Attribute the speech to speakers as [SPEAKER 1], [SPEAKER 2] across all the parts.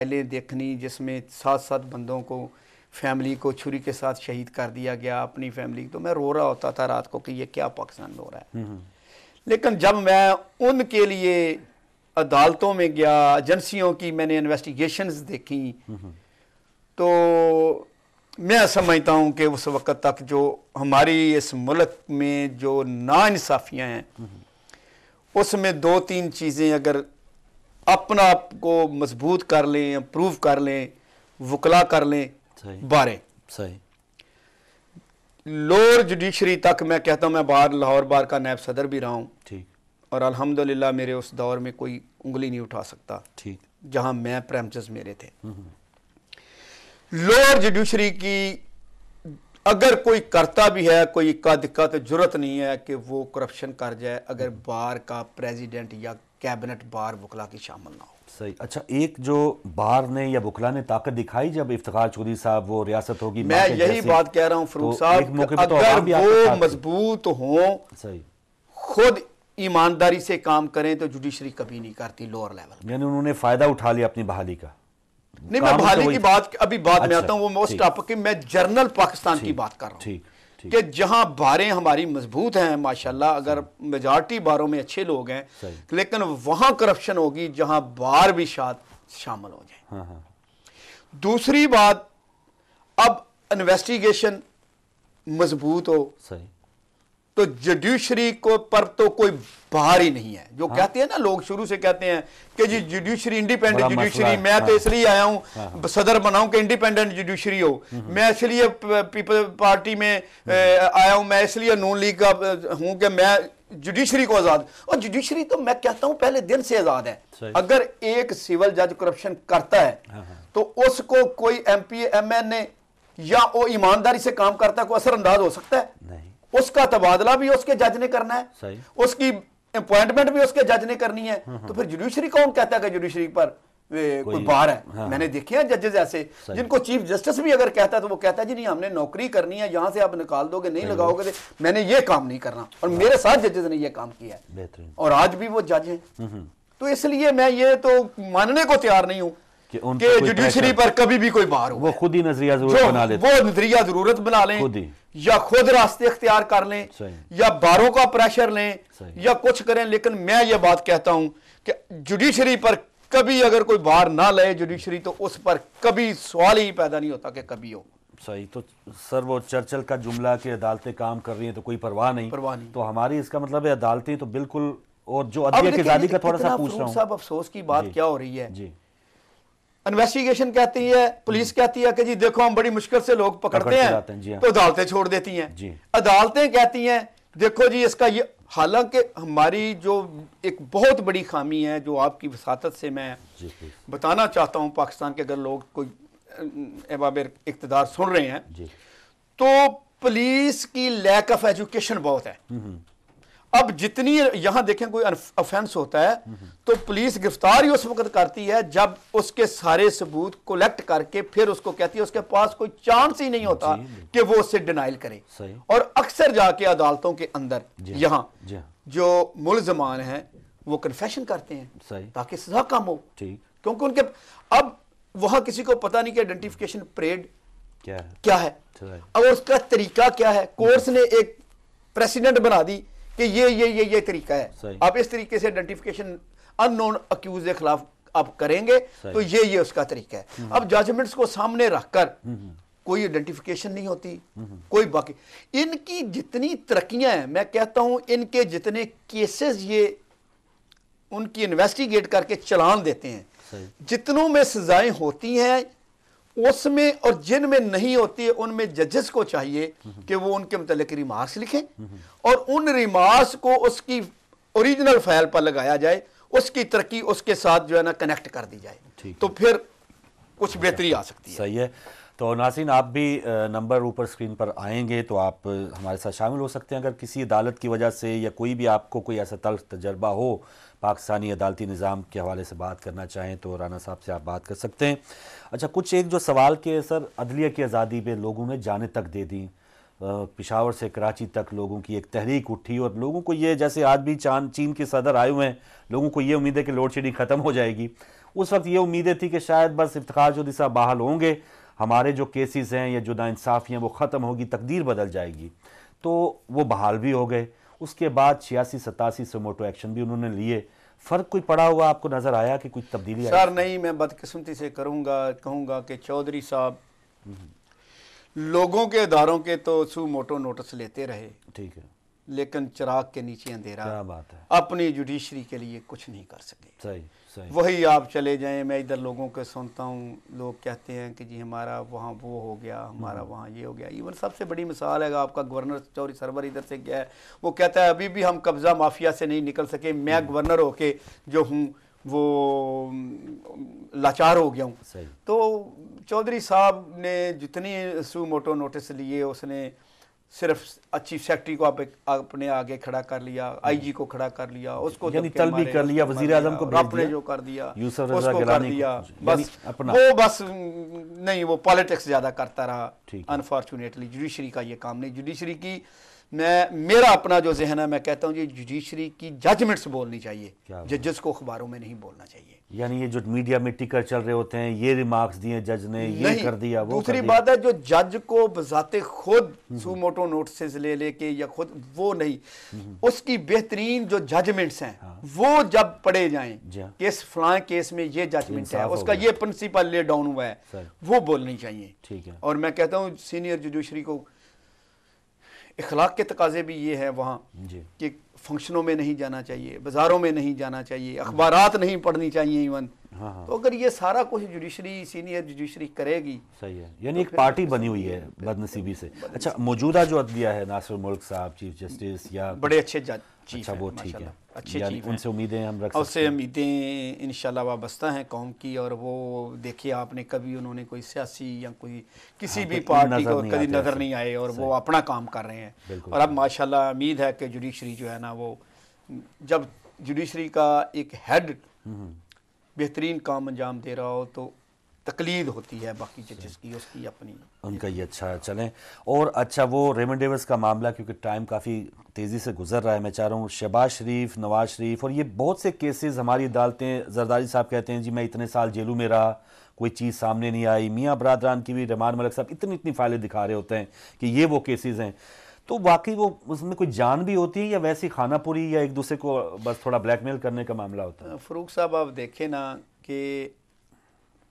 [SPEAKER 1] फाइलें देखनी जिसमें 7-7 बंदों को फैमिली को छुरी के साथ शहीद कर दिया गया, अपनी फैमिली। तो मैं रो रहा होता था रात को कि ये क्या पाकिस्तान में हो रहा है। लेकिन जब मैं उनके लिए अदालतों में गया, एजेंसियों की मैंने इन्वेस्टिगेशंस देखी, तो मैं समझता हूँ कि उस वक्त तक जो हमारी इस मुल्क में जो नाइंसाफ़ियाँ हैं उसमें 2-3 चीज़ें अगर अपना आप को मजबूत कर लें, अप्रूव कर लें, वकला कर लें, बारें
[SPEAKER 2] सही
[SPEAKER 1] लोअर जुडिशरी तक मैं कहता हूँ, मैं बार लाहौर बार का नायब सदर भी रहा हूँ,
[SPEAKER 2] ठीक,
[SPEAKER 1] और अल्हम्दुलिल्लाह मेरे उस दौर में कोई उंगली नहीं उठा सकता,
[SPEAKER 2] ठीक,
[SPEAKER 1] जहाँ मैं प्रेमिसेस मेरे थे। लोअर जुडिशरी की अगर कोई करता भी है, कोई इक्का दिक्का, तो जरूरत नहीं है कि वो करप्शन कर जाए अगर बार का प्रेसिडेंट या कैबिनेट बार वकला की शामिल ना हो।
[SPEAKER 2] सही। अच्छा, एक जो बार ने या वकला ने ताकत दिखाई जब इफ्तिखार चौधरी साहब वो रियासत होगी,
[SPEAKER 1] मैं यही बात कह रहा हूँ फरूक साहब, अगर वो मजबूत हो, सही, खुद ईमानदारी से काम करें तो जुडिशरी कभी नहीं करती लोअर लेवल।
[SPEAKER 2] यानी उन्होंने फायदा उठा लिया अपनी बहाली का।
[SPEAKER 1] नहीं, मैं बहाली की बात अभी बाद में आता हूँ, वो उस टॉपिक की, मैं जर्नल पाकिस्तान की बात कर रहा हूँ कि जहां बारें हमारी मजबूत हैं माशाल्लाह, अगर मेजॉरिटी बारों में अच्छे लोग हैं, लेकिन वहां करप्शन होगी जहां बार भी शामिल हो जाए। दूसरी बात, अब इन्वेस्टिगेशन मजबूत हो तो जुडिशरी को पर तो कोई बाहर ही नहीं है। जो कहते हैं ना लोग, शुरू से कहते हैं कि जी जुडिशरी इंडिपेंडेंट जुडिशरी, मैं तो इसलिए आया हूं सदर बनाऊं कि इंडिपेंडेंट जुडिशरी हो, मैं इसलिए पीपल पार्टी में आया हूं, मैं इसलिए नून लीग का हूं कि मैं जुडिशरी को आजाद। और जुडिशरी तो मैं कहता हूं पहले दिन से आजाद है। अगर एक सिविल जज करप्शन करता है तो उसको कोई MP MNA या वो ईमानदारी से काम करता है कोई असरअंदाज हो सकता है? नहीं। उसका तबादला भी उसके जज ने करना है, उसकी अपॉइंटमेंट भी उसके जज ने करनी है। तो फिर जुडिशरी कौन कहता है कि जुडिशरी पर कोई बार है? मैंने देखे हैं जजेस ऐसे जिनको चीफ जस्टिस भी अगर कहता है तो वो कहता है जी नहीं, हमने नौकरी करनी है, यहां से आप निकाल दोगे, नहीं लगाओगे तो मैंने ये काम नहीं करना। और मेरे साथ जजेस ने ये काम किया है और आज भी वो जज हैं। तो इसलिए मैं ये तो मानने को तैयार नहीं हूं कि जुडिशरी पर कभी भी कोई बार हो।
[SPEAKER 2] वो खुद ही नजरिया जरूरत बना लें,
[SPEAKER 1] वो नजरिया जरूरत बना लें, या खुद रास्ते इख्तियार कर लें, या बारों का प्रेशर लें, या कुछ करें। लेकिन मैं ये बात कहता हूं कि जुडिशरी पर कभी अगर कोई बार ना ले जुडिशरी, तो उस पर कभी सवाल ही पैदा नहीं होता कि कभी हो।
[SPEAKER 2] सही। तो सर वो चर्चिल का जुमला कि अदालतें काम कर रही हैं तो कोई परवाह नहीं, तो हमारी इसका मतलब है अदालतें तो बिल्कुल। और जो अदलिया की आजादी का थोड़ा सा पूछ रहा हूं साहब,
[SPEAKER 1] अफसोस की बात क्या हो रही है जी, इन्वेस्टिगेशन कहती है, पुलिस कहती है कि जी देखो हम बड़ी मुश्किल से लोग पकड़ते हैं, तो अदालतें छोड़ देती हैं। अदालतें कहती हैं देखो जी इसका ये, हालांकि हमारी जो एक बहुत बड़ी खामी है जो आपकी वसातत से मैं बताना चाहता हूं पाकिस्तान के, अगर लोग कोई अहबाब इक़्तिदार सुन रहे हैं, तो पुलिस की लैक ऑफ एजुकेशन बहुत है। अब जितनी यहां देखें कोई ऑफेंस होता है तो पुलिस गिरफ्तार ही उस वक्त करती है जब उसके सारे सबूत कलेक्ट करके फिर उसको कहती है, उसके पास कोई चांस ही नहीं होता कि वो उससे डिनाइल करे। और अक्सर जाके अदालतों के अंदर यहां जो मुलजमान हैं वो कन्फेशन करते हैं ताकि सजा कम हो, क्योंकि उनके अब वहां किसी को पता नहीं कि आइडेंटिफिकेशन परेड क्या है और उसका तरीका क्या है। कोर्ट्स ने एक प्रेसिडेंट बना दी कि ये तरीका है, आप इस तरीके से आइडेंटिफिकेशन अननोन अक्यूज के खिलाफ आप करेंगे तो ये उसका तरीका है। अब जजमेंट्स को सामने रखकर कोई आइडेंटिफिकेशन नहीं होती, कोई बाकी इनकी जितनी तरक्कियां हैं, मैं कहता हूं इनके जितने केसेस ये उनकी इन्वेस्टिगेट करके चलान देते हैं, जितनों में सजाएं होती हैं उसमें और जिनमें नहीं होती है उनमें जजेस को चाहिए कि वो उनके मुतालिक रिमार्क्स लिखें और उन रिमार्क्स को उसकी ओरिजिनल फाइल पर लगाया जाए, उसकी तरक्की उसके साथ जो है ना कनेक्ट कर दी जाए, तो फिर कुछ बेहतरी आ सकती है।
[SPEAKER 2] सही है। तो नाज़रीन, आप भी नंबर ऊपर स्क्रीन पर आएंगे तो आप हमारे साथ शामिल हो सकते हैं। अगर किसी अदालत की वजह से या कोई भी आपको कोई ऐसा तल्ख तजर्बा हो पाकिस्तानी अदालती निज़ाम के हवाले से बात करना चाहें तो राना साहब से आप बात कर सकते हैं। अच्छा, कुछ एक जो सवाल के सर, अदलिया की आज़ादी पे लोगों ने जानें तक दे दी, पेशावर से कराची तक लोगों की एक तहरीक उठी और लोगों को ये, जैसे आज भी चीन के सदर आए हुए हैं, लोगों को ये उम्मीद है कि लोड शेडिंग ख़त्म हो जाएगी उस वक्त ये उम्मीदें थी कि शायद बस इफ्तिखार चौधरी साहब बहाल होंगे, हमारे जो केसेस हैं या जो नाइंसाफ़ी हैं वो ख़त्म होगी, तकदीर बदल जाएगी। तो वो बहाल भी हो गए। उसके बाद 86-87 से मोटो एक्शन भी उन्होंने लिए। फ़र्क कोई पड़ा हुआ आपको नज़र आया कि कुछ तब्दीली आई?
[SPEAKER 1] सर नहीं, मैं बदकिस्मती से कहूँगा कि चौधरी साहब लोगों के इदारों के तो सू मोटो नोटिस लेते रहे,
[SPEAKER 2] ठीक है,
[SPEAKER 1] लेकिन चिराग के नीचे अंधेरा।
[SPEAKER 2] क्या बात है।
[SPEAKER 1] अपनी जुडिशरी के लिए कुछ नहीं कर सके।
[SPEAKER 2] सही सही।
[SPEAKER 1] वही आप चले जाएं, मैं इधर लोगों के सुनता हूँ, लोग कहते हैं कि जी हमारा वहाँ वो हो गया, हमारा वहाँ ये हो गया। इवन सबसे बड़ी मिसाल है आपका गवर्नर चौधरी सरवर इधर से गया है, वो कहता है अभी भी हम कब्जा माफिया से नहीं निकल सके, मैं गवर्नर होके जो हूँ वो लाचार हो गया हूँ। तो चौधरी साहब ने जितनी सू मोटो नोटिस लिए, उसने सिर्फ चीफ सेक्रेटरी को अपने आगे खड़ा कर लिया, आईजी को खड़ा कर लिया, उसको
[SPEAKER 2] तलबी कर लिया, वजीर आजम को
[SPEAKER 1] आपने जो कर दिया उसको कर दिया, बस
[SPEAKER 2] अपना
[SPEAKER 1] वो बस नहीं, वो पॉलिटिक्स ज्यादा करता रहा। अनफॉर्चुनेटली जुडिशरी का ये काम नहीं। जुडिशरी की मेरा अपना जो जहन है, मैं कहता हूँ जी जुडिशरी की जजमेंट्स बोलनी चाहिए, जजेस को अखबारों में नहीं बोलना चाहिए।
[SPEAKER 2] यानी ये जो मीडिया में टिकर चल रहे होते हैं, ये रिमार्क्स दिए जज ने, ये कर दिया, वो
[SPEAKER 1] दूसरी बात है जो जज को बजाते खुद सू मोटो नोटिस ले लेके या खुद वो नहीं, उसकी बेहतरीन जो जजमेंट्स हैं वो जब पढ़े जाएं केस फलां केस में ये जजमेंट है, उसका ये प्रिंसिपल ले डाउन हुआ है, वो बोलनी चाहिए।
[SPEAKER 2] ठीक है।
[SPEAKER 1] और मैं कहता हूँ सीनियर जुडिशरी को इखलाक के तकाजे भी ये है वहाँ कि फंक्शनों में नहीं जाना चाहिए, बाजारों में नहीं जाना चाहिए, अखबारात नहीं पढ़नी चाहिए इवन। तो अगर ये सारा कुछ जुडिशरी सीनियर जुडिशरी करेगी,
[SPEAKER 2] सही है। यानी एक पार्टी बनी हुई है बदनसीबी से। अच्छा, मौजूदा जो अदलिया है, नासिर मुल्क साहब चीफ जस्टिस या
[SPEAKER 1] बड़े अच्छे जज,
[SPEAKER 2] अच्छा वो ठीक है,
[SPEAKER 1] अच्छे
[SPEAKER 2] चीफ, उनसे उम्मीदें हम रख सकते हैं।
[SPEAKER 1] उससे उम्मीदें इंशाल्लाह वाबस्ता हैं कौम की। और वो देखिए आपने कभी उन्होंने कोई सियासी या कोई किसी भी पार्टी को कभी नजर नहीं आए, और वो अपना काम कर रहे हैं। और अब माशाल्लाह उम्मीद है कि जुडिशरी जो है ना, वो जब जुडिशरी का एक हेड बेहतरीन काम अंजाम दे रहा हो तो तकलीद होती है बाकी जजेस की, उसकी अपनी,
[SPEAKER 2] उनका ये अच्छा चलें। और अच्छा वो रेमंड डेविस का मामला, क्योंकि टाइम काफ़ी तेज़ी से गुजर रहा है, मैं चाह रहा हूँ शहबाज शरीफ, नवाज शरीफ और ये बहुत से केसेस हमारी अदालतें, जरदारी साहब कहते हैं जी मैं इतने साल जेलों में रहा, कोई चीज़ सामने नहीं आई। मियाँ बरादरान की भी, रहमान मलिक साहब इतनी फाइलें दिखा रहे होते हैं कि ये वो केसेस हैं। तो वाकई वो उसमें कोई जान भी होती है या वैसी खानापुरी या एक दूसरे को बस थोड़ा ब्लैकमेल करने का मामला होता है?
[SPEAKER 1] फ़रूक साहब आप देखें ना कि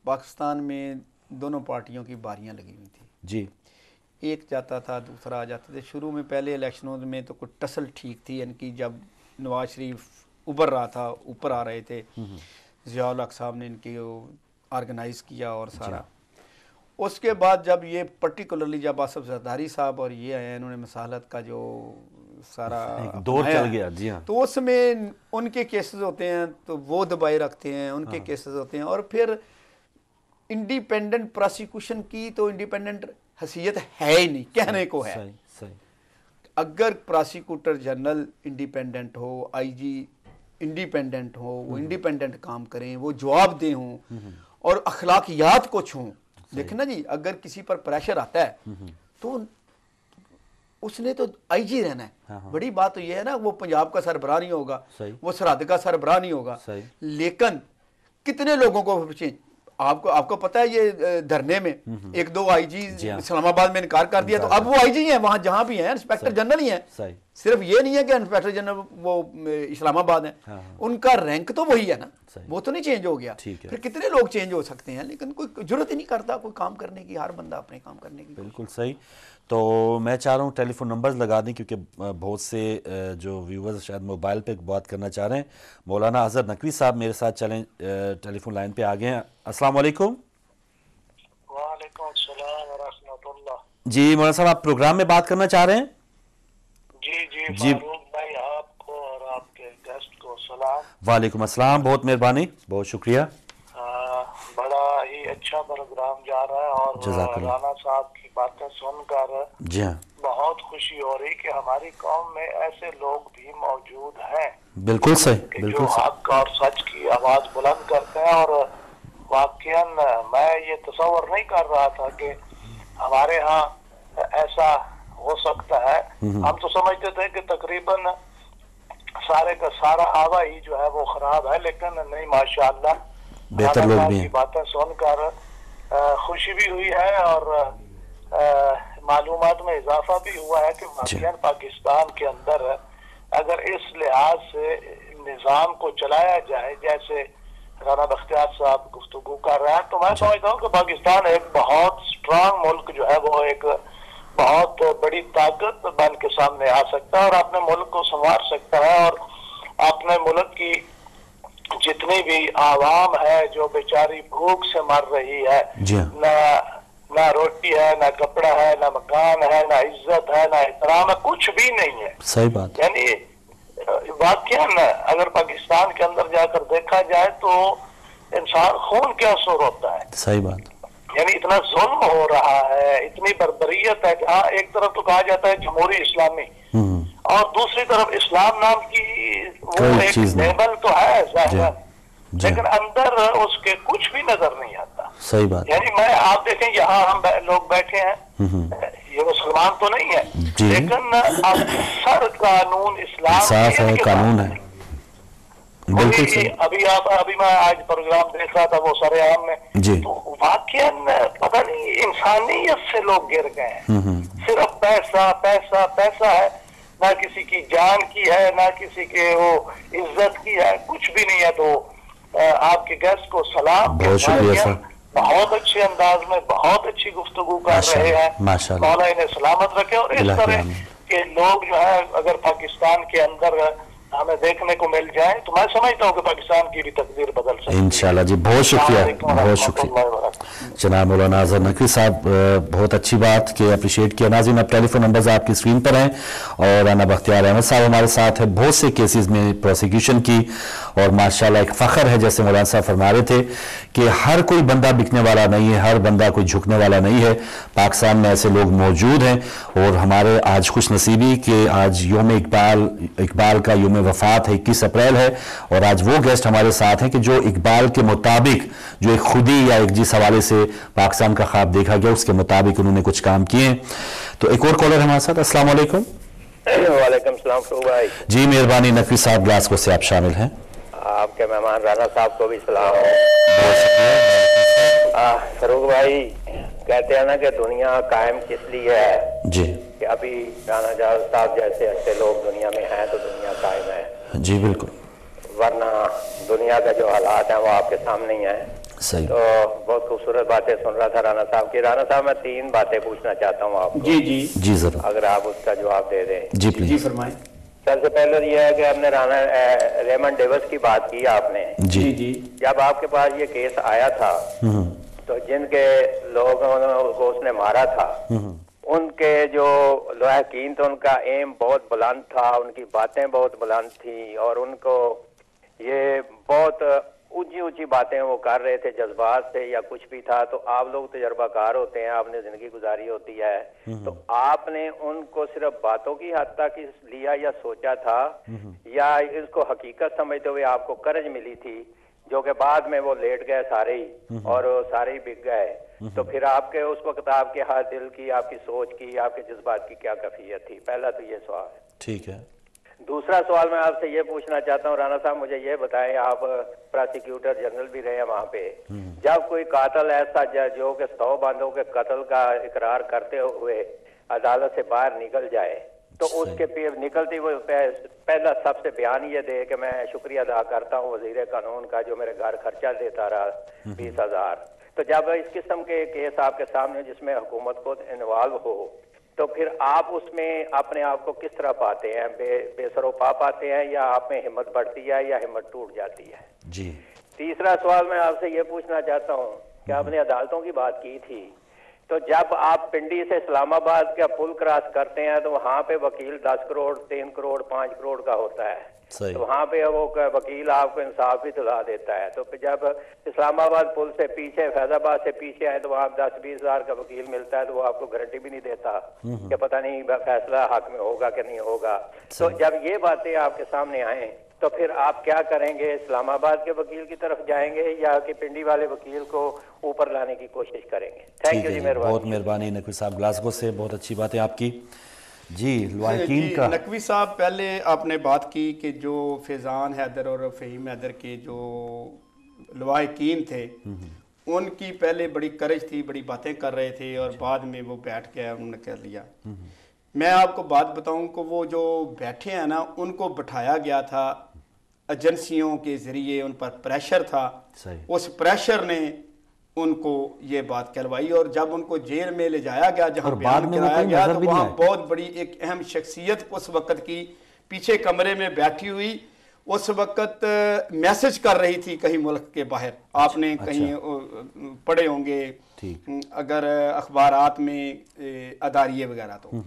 [SPEAKER 1] पाकिस्तान में दोनों पार्टियों की बारियां लगी हुई थी
[SPEAKER 2] जी, एक
[SPEAKER 1] जाता था दूसरा आ जाता था। शुरू में पहले इलेक्शनों में तो कुछ टसल ठीक थी इनकी, जब नवाज शरीफ उभर रहा था, ऊपर आ रहे थे, ज़िया-उल हक साहब ने इनकी ऑर्गेनाइज़ किया और सारा। उसके बाद जब ये पर्टिकुलरली जब आसफ जरदारी साहब और ये आए, इन्होंने मसालत का जो सारा
[SPEAKER 2] दौर चल गया, जी हाँ,
[SPEAKER 1] तो उसमें उनके केसेस होते हैं तो वो दबाए रखते हैं, उनके केसेस होते हैं। और फिर इंडिपेंडेंट प्रोसिक्यूशन की तो इंडिपेंडेंट हैसियत है ही नहीं, कहने को है।
[SPEAKER 2] सही, सही।
[SPEAKER 1] अगर प्रोसिक्यूटर जनरल इंडिपेंडेंट हो, आईजी इंडिपेंडेंट हो, वो इंडिपेंडेंट काम करें, वो जवाब दे हों और अखलाकियात कुछ हों। देखें ना जी, अगर किसी पर प्रेशर आता है तो उसने तो आईजी रहना है। बड़ी बात तो ये है ना, वो पंजाब का सरबराह नहीं होगा, वो सरहद का सरबराह नहीं होगा, लेकिन कितने लोगों को आपको पता है ये धरने में एक दो आईजी इस्लामाबाद में इनकार कर दिया, तो अब वो आईजी हैं वहां जहां भी हैं, इंस्पेक्टर जनरल ही हैं। सिर्फ ये नहीं है कि इंस्पेक्टर जनरल वो इस्लामाबाद हैं, उनका रैंक तो वही है ना, वो तो नहीं चेंज हो गया। फिर कितने लोग चेंज हो सकते हैं, लेकिन कोई जरूरत ही नहीं करता कोई काम करने की, हर बंदा अपने काम करने की।
[SPEAKER 2] बिल्कुल सही। तो मैं चाह रहा हूँ टेलीफोन नंबर्स लगा दें, क्योंकि बहुत से जो व्यूवर्स शायद मोबाइल पे बात करना चाह रहे हैं। मौलाना अजहर नकवी साहब मेरे साथ चलें, टेलीफोन लाइन पे आ गए हैं। अस्सलाम वालेकुम।
[SPEAKER 3] वालेकुम अस्सलाम व रहमतुल्लाह।
[SPEAKER 2] जी मौलाना साहब, आप प्रोग्राम में बात करना चाह रहे हैं?
[SPEAKER 3] जी फारूक भाई, आपको और आपके गेस्ट को सलाम।
[SPEAKER 2] वालेकुम अस्सलाम, बहुत मेहरबानी, बहुत शुक्रिया।
[SPEAKER 3] बड़ा ही अच्छा प्रोग्राम जा रहा है और राना साहब की बातें सुनकर
[SPEAKER 2] जी हाँ,
[SPEAKER 3] बहुत खुशी हो रही कि हमारी कौम में ऐसे लोग भी मौजूद हैं।
[SPEAKER 2] बिल्कुल सही, बिल्कुल
[SPEAKER 3] जो हक और सच की आवाज बुलंद करते हैं। और वाकईन मैं ये तस्वर नहीं कर रहा था कि हमारे यहाँ ऐसा हो सकता है। हम तो समझते थे कि तकरीबन सारे का सारा आवा ही जो है वो खराब है, लेकिन नहीं, माशाअल्लाह
[SPEAKER 2] बेहतर लोग भी हैं।
[SPEAKER 3] बातें सुनकर खुशी भी हुई है और मालूमात में इजाफा भी हुआ है कि वाकई पाकिस्तान के अंदर अगर इस लिहाज से निजाम को चलाया जाए जैसे राना बख्तियार साहब गुफ्तगू कर रहे हैं, तो मैं समझता हूँ कि पाकिस्तान एक बहुत स्ट्रांग मुल्क जो है वो एक बहुत बड़ी ताकत बन के सामने आ सकता है और अपने मुल्क को संवार सकता है और अपने मुल्क की जितनी भी आवाम है जो बेचारी भूख से मर रही है, ना रोटी है, ना कपड़ा है, ना मकान है, ना इज्जत है, ना एहतराम है, कुछ भी नहीं है।
[SPEAKER 2] सही बात।
[SPEAKER 3] यानी वाकई अगर पाकिस्तान के अंदर जाकर देखा जाए तो इंसान खून के आंसू रोता है।
[SPEAKER 2] सही बात।
[SPEAKER 3] यानी इतना जुल्म हो रहा है, इतनी बर्बरियत है। जहाँ एक तरफ तो कहा जाता है जमहूरी इस्लामी और दूसरी तरफ इस्लाम नाम की वो एक लेबल तो है जाहिर, लेकिन अंदर उसके कुछ भी नजर नहीं आता।
[SPEAKER 2] सही बात।
[SPEAKER 3] यानी मैं आप देखें यहाँ हम लोग बैठे हैं, ये मुसलमान तो नहीं है लेकिन अक्सर कानून इस्लाम
[SPEAKER 2] है, कानून है।
[SPEAKER 3] अभी मैं आज प्रोग्राम देख रहा था वो सरेआम में, तो वाकई पता नहीं इंसानियत से लोग गिर गए हैं। सिर्फ पैसा पैसा पैसा है, ना किसी की जान की है, ना किसी के वो इज्जत की है, कुछ भी नहीं है। तो आपके गेस्ट को सलाम,
[SPEAKER 2] बहुत शुक्रिया सर,
[SPEAKER 3] बहुत अच्छे अंदाज में बहुत अच्छी गुफ्तगू कर रहे हैं। मौला इन्हें सलामत रखे और इस तरह के लोग जो है अगर पाकिस्तान के अंदर हमें देखने को मिल जाए तो मैं समझता हूँ कि पाकिस्तान की भी तकदीर बदल सकती है इंशाल्लाह जी। बहुत शुक्रिया, बहुत शुक्रिया
[SPEAKER 2] जनाब मौलाना अजहर नकवी साहब, बहुत अच्छी बात कि अप्रिशिएट किया। नाज़रीन, अब टेलीफोन नंबर्स आपकी स्क्रीन पर हैं और राना बख्तियार अहमद साहब हमारे साथ है। बहुत से केसेस में प्रोसिक्यूशन की और माशाल्लाह एक फ़ख्र है, जैसे मौलाना साहब फरमा रहे थे कि हर कोई बंदा बिकने वाला नहीं है, हर बंदा कोई झुकने वाला नहीं है। पाकिस्तान में ऐसे लोग मौजूद हैं और हमारे आज खुश नसीबी कि आज योम इकबाल का योम वफात है, 21 अप्रैल है और आज वो गेस्ट हमारे साथ हैं कि जो इकबाल के मुताबिक जो एक खुदी या एक जिस हवाले से पाकिस्तान का ख्वाब देखा गया उसके मुताबिक उन्होंने कुछ काम किए। तो एक और कॉलर हमारे साथ। अस्सलाम वालेकुम।
[SPEAKER 4] वालेकुम सलाम भाई।
[SPEAKER 2] जी मेहरबानी, नकवी साहब ग्लासगो से आप शामिल हैं।
[SPEAKER 4] आपके मेहमान राना साहब को भी सलाम। फरूक भाई, कहते हैं ना कि दुनिया कायम किस लिए है
[SPEAKER 2] जी,
[SPEAKER 4] कि अभी राना साहब जैसे अच्छे लोग दुनिया में हैं तो दुनिया कायम है
[SPEAKER 2] जी बिल्कुल,
[SPEAKER 4] वरना दुनिया का जो हालात है वो आपके सामने ही है।
[SPEAKER 2] सही।
[SPEAKER 4] तो बहुत खूबसूरत बातें सुन रहा था राना साहब की। राना साहब, मैं 3 बातें पूछना चाहता हूँ आपको।
[SPEAKER 1] जी जी जी
[SPEAKER 4] जरूर, अगर आप उसका जवाब दे दें।
[SPEAKER 2] जी प्लीज।
[SPEAKER 1] जी फरमाएं।
[SPEAKER 4] सबसे पहले ये है कि आपने राना रेमंड डेविस की बात की आपने।
[SPEAKER 2] जी
[SPEAKER 1] जी।
[SPEAKER 4] जब आपके पास ये केस आया था तो जिनके लोगों को उसने मारा था उनके जो लवाहकीन थे उनका एम बहुत बुलंद था, उनकी बातें बहुत बुलंद थी और उनको ये बहुत ऊंची ऊंची बातें वो कर रहे थे जज्बात से या कुछ भी था। तो आप लोग तजर्बाकार होते हैं, आपने जिंदगी गुजारी होती है, तो आपने उनको सिर्फ बातों की हद तक लिया या सोचा था या इसको हकीकत समझते हुए आपको कर्ज मिली थी जो कि बाद में वो लेट गए सारे ही और सारे ही बिक गए? तो फिर आपके उस वक्त आपके हाथ दिल की, आपकी सोच की, आपके जज्बात की क्या कैफियत थी? पहला तो ये सवाल है।
[SPEAKER 2] ठीक है।
[SPEAKER 4] दूसरा सवाल मैं आपसे ये पूछना चाहता हूँ राना साहब, मुझे ये बताएं, आप प्रोसिक्यूटर जनरल भी रहे हैं वहाँ पे, जब कोई कातिल ऐसा जो कि 100 बंदों के कत्ल का इकरार करते हुए अदालत से बाहर निकल जाए तो उसके निकलती वो पहला सबसे बयान ये दे कि मैं शुक्रिया अदा करता हूँ वजीर कानून का जो मेरे घर खर्चा देता रहा 20,000। तो जब इस किस्म के केस आपके सामने जिसमें हुकूमत को इन्वॉल्व हो तो फिर आप उसमें अपने आप को किस तरह पाते हैं? बेसरोपा पाते हैं या आप में हिम्मत बढ़ती है या हिम्मत टूट जाती है?
[SPEAKER 2] जी।
[SPEAKER 4] तीसरा सवाल मैं आपसे ये पूछना चाहता हूँ कि आपने अदालतों की बात की थी, तो जब आप पिंडी से इस्लामाबाद का पुल क्रॉस करते हैं तो वहाँ पे वकील 10 करोड़ 3 करोड़ 5 करोड़ का होता है, तो वहाँ पे वो वकील आपको इंसाफ भी दिला देता है। तो फिर जब इस्लामाबाद पुल से पीछे फैजाबाद से पीछे आए तो वहाँ 10-20 हज़ार का वकील मिलता है, तो वो आपको गारंटी भी नहीं देता कि पता नहीं फैसला हक में होगा कि नहीं होगा। तो जब ये बातें आपके सामने आए तो फिर आप क्या करेंगे? इस्लामाबाद के वकील की तरफ जाएंगे या कि पिंडी वाले वकील को ऊपर लाने की कोशिश करेंगे? थैंक यू जी, मेहरबानी।
[SPEAKER 2] बहुत मेहरबानी नकवी साहब ग्लासगो से, बहुत अच्छी बात है आपकी। जी लवाहकीन का
[SPEAKER 1] नकवी साहब, पहले आपने बात की कि जो फैज़ान हैदर और फ़हीम हैदर के जो लवाहकीन थे, उनकी पहले बड़ी करेज थी, बड़ी बातें कर रहे थे और बाद में वो बैठ के उन्होंने कर लिया। मैं आपको बात बताऊं कि वो जो बैठे हैं ना, उनको बिठाया गया था एजेंसियों के ज़रिए, उन पर प्रेशर था, उस प्रेशर ने उनको ये बात कहलवाई और जब उनको जेल में ले जाया गया, जहाँ बयान कराया गया, तो वहाँ बहुत बड़ी एक अहम शख्सियत उस वक़्त की पीछे कमरे में बैठी हुई उस वक़्त मैसेज कर रही थी कहीं मुल्क के बाहर। आपने कहीं पढ़े होंगे अगर अखबारात में अदारिये वगैरह। तो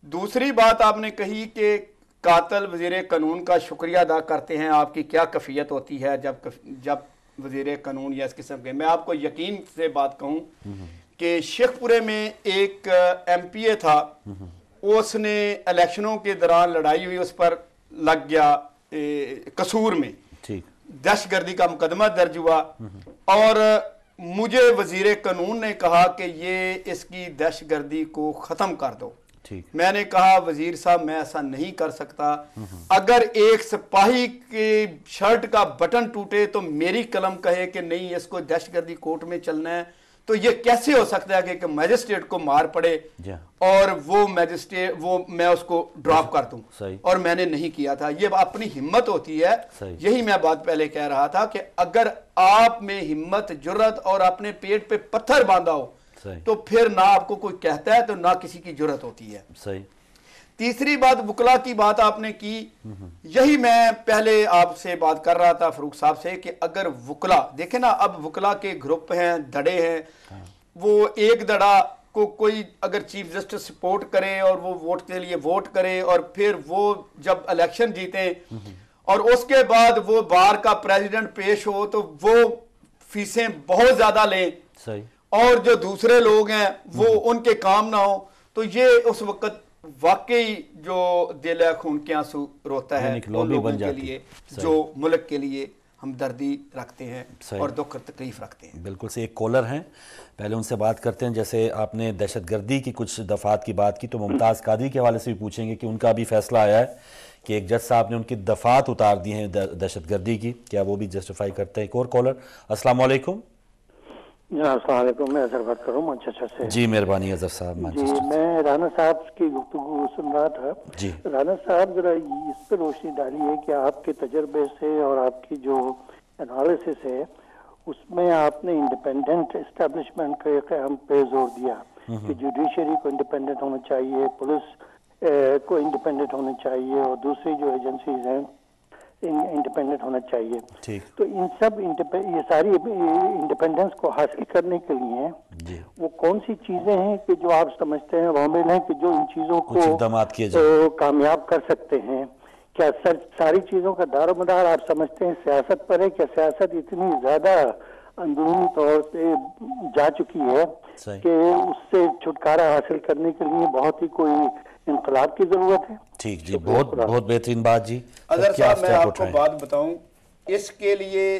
[SPEAKER 1] दूसरी बात आपने कही कि कातिल वज़ीर कानून का शुक्रिया अदा करते हैं, आपकी क्या कैफियत होती है जब वज़ीर कानून या इस किस्म के। मैं आपको यकीन से बात कहूँ कि शेखपुरे में एक MPA था, उसने इलेक्शनों के दौरान लड़ाई हुई, उस पर लग गया कसूर में, दहशतगर्दी का मुकदमा दर्ज हुआ और मुझे वज़ीर कानून ने कहा कि ये इसकी दहशतगर्दी को ख़त्म कर दो। मैंने कहा वजीर साहब मैं ऐसा नहीं कर सकता, अगर एक सिपाही के शर्ट का बटन टूटे तो मेरी कलम कहे कि नहीं इसको दहशतगर्दी कोर्ट में चलना है, तो ये कैसे हो सकता है कि मैजिस्ट्रेट को मार पड़े और वो मैजिस्ट्रेट मैं उसको ड्रॉप कर दूं, और मैंने नहीं किया था। ये अपनी हिम्मत होती है, यही मैं बात पहले कह रहा था कि अगर आप में हिम्मत, जुर्रत और अपने पेट पे पत्थर बांधा हो तो फिर ना आपको कोई कहता है तो ना किसी की जरूरत होती है। सही। तीसरी बात वुकला की बात आपने की, यही मैं पहले आपसे बात कर रहा था फरूक साहब से कि अगर वुकला देखे ना, अब वुकला के ग्रुप हैं, धड़े हैं, वो एक धड़ा को कोई अगर चीफ जस्टिस सपोर्ट करे और वो वोट के लिए वोट करे और फिर वो जब इलेक्शन जीते और उसके बाद वो बार का प्रेसिडेंट पेश हो तो वो फीसें बहुत ज्यादा लें। सही। और जो दूसरे लोग हैं वो उनके काम ना हो, तो ये उस वक्त वाकई जो दिल खून के आंसू रोता है उन लोगों के लिए जो मुल्क के लिए हमदर्दी रखते हैं और दुख तकलीफ रखते हैं।
[SPEAKER 2] बिल्कुल से। एक कॉलर हैं, पहले उनसे बात करते हैं। जैसे आपने दहशतगर्दी की कुछ दफात की बात की, तो मुमताज़ कादरी के हवाले से भी पूछेंगे कि उनका भी फैसला आया है कि एक जज साहब ने उनकी दफात उतार दी हैं दहशतगर्दी की, क्या वो भी जस्टिफाई करते हैं? एक और कॉलर। अस्सलाम वालेकुम।
[SPEAKER 5] मैं अजहर बात कर रहा हूँ मैनचेस्टर से।
[SPEAKER 2] जी मेहरबानी अजहर साहब।
[SPEAKER 5] जी मैं राना साहब की गुफ्तगू सुन रहा था। जी राना साहब जरा इस पर रोशनी डालिए कि आपके तजर्बे से और आपकी जो एनालिसिस है उसमें आपने इंडिपेंडेंट एस्टेब्लिशमेंट के क़याम पे जोर दिया कि जुडिशरी को इंडिपेंडेंट होना चाहिए, पुलिस को इंडिपेंडेंट होना चाहिए और दूसरी जो एजेंसीज हैं इंडिपेंडेंट होना चाहिए। तो इन सब ये सारी इंडिपेंडेंस को हासिल करने के लिए वो कौन सी चीजें हैं कि जो आप समझते हैं वामिल हैं कि जो इन चीजों को कामयाब कर सकते हैं? क्या सारी चीजों का दारोमदार आप समझते हैं सियासत पर है? क्या सियासत इतनी ज्यादा अंदरूनी तौर पे जा चुकी है कि उससे छुटकारा हासिल करने के लिए बहुत ही कोई इंकलाब की जरूरत है?
[SPEAKER 2] ठीक जी, बहुत बहुत बेहतरीन बात जी।
[SPEAKER 1] अगर साहब मैं आपको बात बताऊं, इसके लिए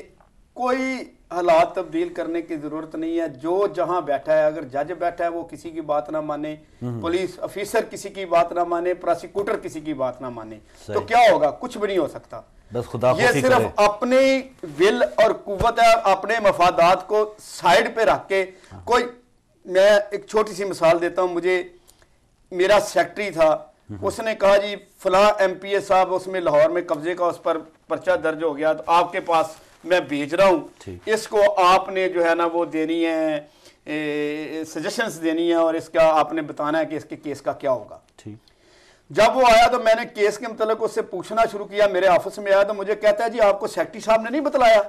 [SPEAKER 1] कोई हालात तब्दील करने की जरूरत नहीं है। जो जहां बैठा है, अगर जज बैठा है वो किसी की बात ना माने, पुलिस ऑफिसर किसी की बात ना माने, प्रोसिक्यूटर किसी की बात ना माने, तो क्या होगा? कुछ भी नहीं हो सकता।
[SPEAKER 2] बस खुदा
[SPEAKER 1] ये सिर्फ अपनी विल और कुव्वत है, अपने मफादात को साइड पे रख के कोई। मैं एक छोटी सी मिसाल देता हूं। मुझे मेरा सेक्रेटरी था, उसने कहा जी फलां MPA साहब उसमें लाहौर में कब्जे का उस पर पर्चा दर्ज हो गया, तो आपके पास मैं भेज रहा हूँ, इसको आपने जो है ना वो देनी है, सजेशंस देनी है और इसका आपने बताना है कि इसके केस का क्या होगा। जब वो आया तो मैंने केस के मतलब उससे पूछना शुरू किया। मेरे ऑफिस में आया तो मुझे कहता है जी आपको सेक्रेटरी साहब ने नहीं बतलाया?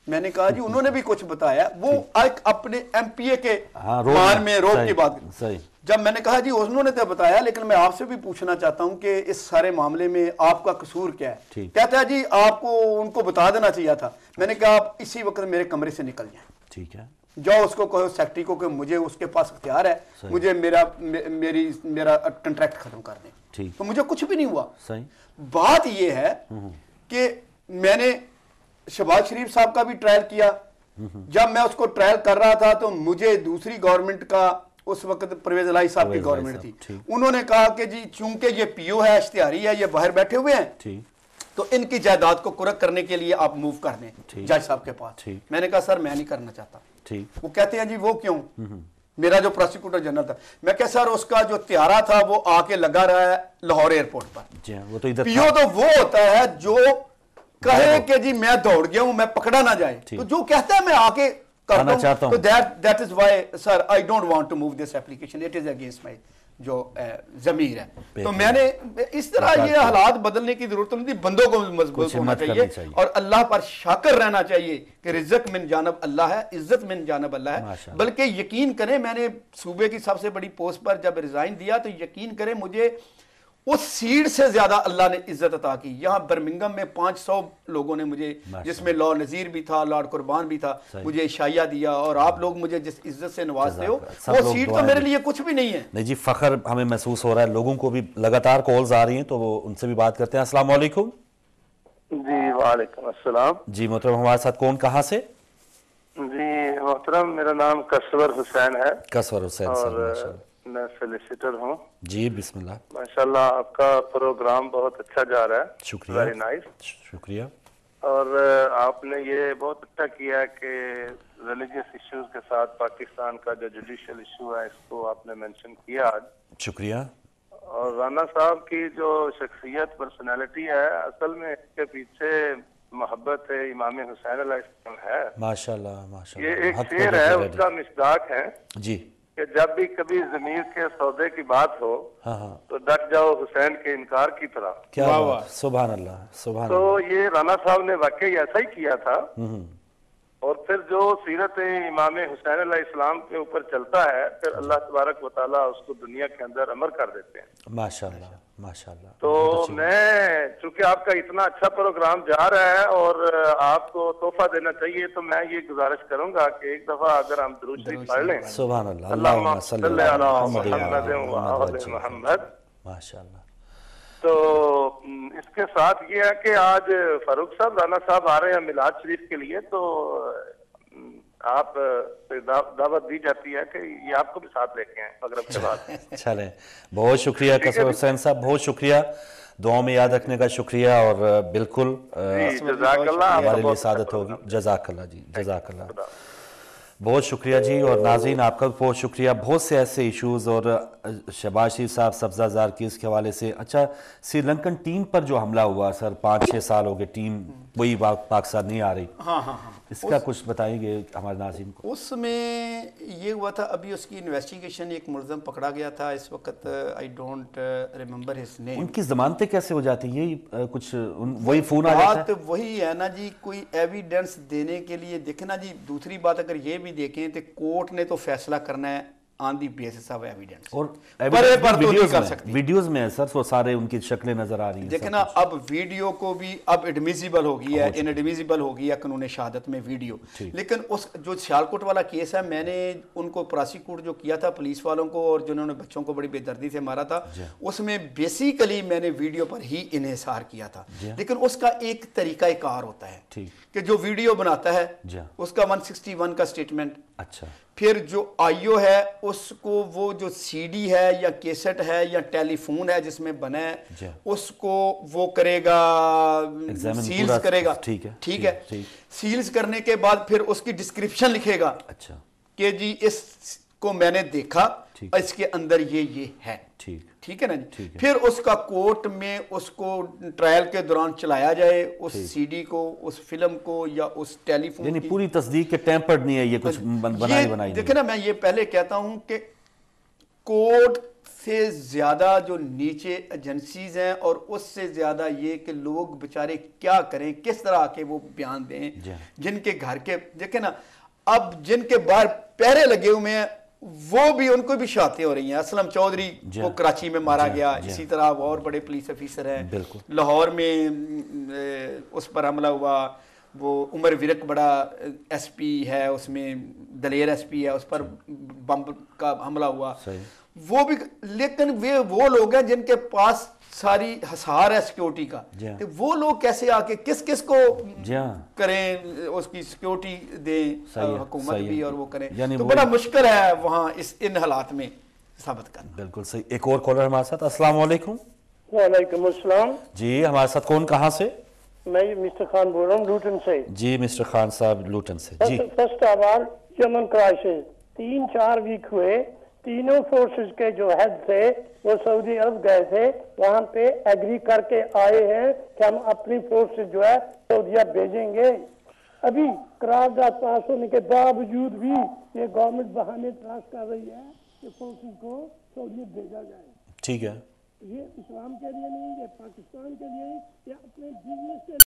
[SPEAKER 1] मैंने कहा जी उन्होंने भी कुछ बताया, वो एक अपने MPA के मान में रोक की बात। जब मैंने कहा जी उन्होंने तो बताया, लेकिन मैं आपसे भी पूछना चाहता हूं कि इस सारे मामले में आपका कसूर क्या है? कहता है जी आपको उनको बता देना चाहिए था। मैंने कहा आप इसी वक्त मेरे कमरे से निकल जाएं। ठीक है, जाओ उसको कहो सेक्रेटरी को कि मुझे उसके पास इख्तियार है, मुझे मेरा कॉन्ट्रैक्ट खत्म कर दें। तो मुझे कुछ भी नहीं हुआ। बात यह है कि मैंने शहबाज शरीफ साहब का भी ट्रायल किया। जब मैं उसको ट्रायल कर रहा था तो मुझे दूसरी गवर्नमेंट का, उस वक्त परवेज इलाही साहब की गवर्नमेंट थी, उन्होंने कहा कि जी चूंकि ये PO है, इश्तिहारी है, ये बाहर बैठे हुए हैं, तो इनकी जायदाद को कुरक करने के लिए आप मूव कर दें जज साहब के पास। मैंने कहा सर मैं नहीं करना चाहता। वो कहते हैं जी वो क्यों? मेरा जो प्रोसिक्यूटर जनरल था, मैं कह सर उसका जो त्यारा था वो आके लगा रहा है लाहौर एयरपोर्ट पर।
[SPEAKER 2] वो तो इधर
[SPEAKER 1] पीओ तो वो होता है जो कहे कि जी मैं दौड़ गया हूं, मैं पकड़ा ना जाए, तो जो कहता है मैं आके करता हूं, तो that is why sir I don't want to move this application, it is against my जो जमीर है। तो मैंने इस तरह ये हालात बदलने की जरूरत नहीं थी, बंदों को मजबूत होना चाहिए और अल्लाह पर शाकर रहना चाहिए कि रिज़्क़ मिन जानब अल्लाह है, इज्जत मिन जानब अल्लाह है। बल्कि यकीन करें, मैंने सूबे की सबसे बड़ी पोस्ट पर जब रिजाइन दिया तो यकीन करें मुझे उस सीट से ज्यादा अल्लाह ने इज्जत अता की। यहाँ बर्मिंगम में 500 लोगों ने मुझे, जिसमें लॉ नजीर भी था, लॉर्ड कुर्बान भी था, मुझे इशाया दिया और आप लोग मुझे जिस इज्जत से नवाजते हो वो सीट तो मेरे लिए कुछ भी नहीं है।
[SPEAKER 2] नहीं जी, फख्र हमें महसूस हो रहा है। लोगों को भी लगातार कॉल्स आ रही हैं तो वो उनसे भी बात करते हैं। अस्सलाम वालेकुम।
[SPEAKER 6] जी वालेकुम अस्सलाम।
[SPEAKER 2] जी मोहतरम, हमारे साथ कौन, कहाँ से?
[SPEAKER 6] जी मोहतरम, मेरा नाम कसवर हुसैन है।
[SPEAKER 2] कसवर हुसैन
[SPEAKER 6] और मैं सोलिसिटर हूँ।
[SPEAKER 2] जी बिस्मिल्लाह।
[SPEAKER 6] माशाल्लाह आपका प्रोग्राम बहुत अच्छा जा रहा है।
[SPEAKER 2] शुक्रिया,
[SPEAKER 6] वेरी नाइस,
[SPEAKER 2] शुक्रिया।
[SPEAKER 6] और आपने ये बहुत अच्छा किया कि रिलीजियस इश्यूज के साथ पाकिस्तान का जो जुडिशियल इशू है इसको आपने मेंशन किया आज।
[SPEAKER 2] शुक्रिया।
[SPEAKER 6] और राना साहब की जो शख्सियत, पर्सनैलिटी है, असल में इसके पीछे मोहब्बत है, इमाम हुसैन अलैहिस्सलाम है।
[SPEAKER 2] माशाल्लाह माशाल्लाह।
[SPEAKER 6] ये एक शेर है, उसका मिसदाक है
[SPEAKER 2] जी
[SPEAKER 6] कि जब भी कभी ज़मीर के सौदे की बात हो
[SPEAKER 2] हाँ
[SPEAKER 6] तो डट जाओ हुसैन के इनकार की तरह।
[SPEAKER 2] क्या बात, सुभान अल्लाह, सुभान
[SPEAKER 6] तो
[SPEAKER 2] अल्लाह।
[SPEAKER 6] ये राना साहब ने वाकई ऐसा ही किया था। और फिर जो सीरत इमाम हुसैन अलैहिस्सलाम के ऊपर चलता है, फिर अल्लाह तबारक व तआला उसको दुनिया के अंदर अमर कर देते हैं।
[SPEAKER 2] माशाल्लाह माशाल्लाह।
[SPEAKER 6] तो मैं, चूंकि आपका इतना अच्छा प्रोग्राम जा रहा है और आपको तोहफा देना चाहिए, तो मैं ये गुजारिश करूंगा कि एक दफा अगर हम दुरूद शरीफ पढ़ लें।
[SPEAKER 2] सुभान अल्लाह,
[SPEAKER 6] अल्लाहुम्मा सल्ली अला मुहम्मद व आले मुहम्मद।
[SPEAKER 2] माशाल्लाह।
[SPEAKER 6] तो इसके साथ ये है कि आज फारूक साहब, राना साहब आ रहे हैं मिलाद शरीफ के लिए, तो आप दावत दी जाती है कि ये आपको भी साथ लेके आए मगरिब के बाद।
[SPEAKER 2] चले, बहुत शुक्रिया कसर हुसैन साहब, बहुत शुक्रिया, दुआओं में याद रखने का शुक्रिया। और बिल्कुल हमारे लिए सादत होगी। जज़ाकल्लाह जी, जज़ाकल्लाह, बहुत शुक्रिया जी। और नाज़रीन आपका भी बहुत शुक्रिया। बहुत से ऐसे इश्यूज़, और शहबाज शरीफ साहब सब्ज़ाज़ार केस के हवाले से, अच्छा श्रीलंकन टीम पर जो हमला हुआ सर, 5-6 साल हो गए टीम वही पाकिस्तान नहीं आ रही।
[SPEAKER 1] हाँ,
[SPEAKER 2] इसका कुछ बताएंगे हमारे नाज़रीन को।
[SPEAKER 1] उसमें ये हुआ था, अभी उसकी इन्वेस्टिगेशन, एक मुलज़म पकड़ा गया था इस वक्त, I don't remember his name.
[SPEAKER 2] उनकी ज़मानतें कैसे हो जाती है? यही कुछ वही फ़ोन आ जाता है?
[SPEAKER 1] वही है ना जी, कोई एविडेंस देने के लिए। देखे ना जी, दूसरी बात अगर ये भी देखें तो कोर्ट ने तो फैसला करना है on the basis of evidence, और
[SPEAKER 2] वीडियोस में है सर, वो सारे उनकी शक्लें नजर आ रही हैं।
[SPEAKER 1] देखे ना, अब वीडियो को भी अब एडमिसिबल हो गई है, इनएडमिसिबल हो गई है कानून शहादत में वीडियो। लेकिन उस जो सियालकोट वाला केस है, मैंने उनको प्रोसिक्यूट जो किया था पुलिस वालों को, और जिन्होंने बच्चों को बड़ी बेदर्दी से मारा था, उसमें बेसिकली मैंने वीडियो पर ही इन्हिसार किया था। लेकिन उसका एक तरीकाकार होता है कि जो वीडियो बनाता है उसका 161 का स्टेटमेंट,
[SPEAKER 2] अच्छा,
[SPEAKER 1] फिर जो आईओ है उसको वो जो सीडी है या कैसेट है या टेलीफोन है जिसमें बना है उसको वो करेगा, सील्स करेगा।
[SPEAKER 2] ठीक है,
[SPEAKER 1] ठीक है, सील्स करने के बाद फिर उसकी डिस्क्रिप्शन लिखेगा,
[SPEAKER 2] अच्छा,
[SPEAKER 1] कि जी इसको मैंने देखा, इसके अंदर ये है। ठीक है ना जी। फिर उसका कोर्ट में उसको ट्रायल के दौरान चलाया जाए, उस सीडी को, उस फिल्म को या उस टेलीफोन,
[SPEAKER 2] यानी पूरी तस्दीक के टेम्पर्ड नहीं है ये, कुछ बनाई बनाई।
[SPEAKER 1] देखिए ना, मैं ये पहले कहता हूं कि कोर्ट से ज्यादा जो नीचे एजेंसीज हैं, और उससे ज्यादा ये कि लोग बेचारे क्या करें, किस तरह के वो बयान दें, जिनके घर के, देखे ना, अब जिनके बाहर पहरे लगे हुए हैं वो भी, उनको भी शहादतें हो रही हैं। असलम चौधरी को कराची में मारा गया, इसी तरह और बड़े पुलिस ऑफिसर हैं। लाहौर में उस पर हमला हुआ, वो उमर विरक बड़ा एसपी है, उसमें दलेर एसपी है, उस पर बम का हमला हुआ, वो भी। लेकिन वे वो लोग हैं जिनके पास सारी हसार है सिक्योरिटी का, तो वो लोग कैसे आके किस किस को करें, उसकी सिक्योरिटी दें, हुकूमत भी, और वो करें, तो बड़ा मुश्किल है वहाँ इन हालात में साबित करना।
[SPEAKER 2] बिल्कुल सही। एक और कॉलर हमारे साथ। अस्सलाम वालेकुम।
[SPEAKER 7] वालेकुम अस्सलाम
[SPEAKER 2] जी। हमारे साथ कौन, कहाँ से?
[SPEAKER 7] मैं मिस्टर खान बोल रहा हूँ लूटन से।
[SPEAKER 2] जी मिस्टर खान साहब लूटन से। जी
[SPEAKER 7] first of all Yemen crisis 3-4 week हुए, तीनों फोर्सेस के जो हेड थे वो सऊदी अरब गए थे, वहां पे एग्री करके आए हैं कि हम अपनी फोर्सेस जो है सऊदीया भेजेंगे। अभी करारदाद पास होने के बावजूद भी ये गवर्नमेंट बहाने तलाश कर रही है कि फोर्सेस को सऊदीया भेजा जाए।
[SPEAKER 2] ठीक है।
[SPEAKER 7] ये इस्लाम के लिए नहीं, ये पाकिस्तान के लिए, ये अपने बिजनेस के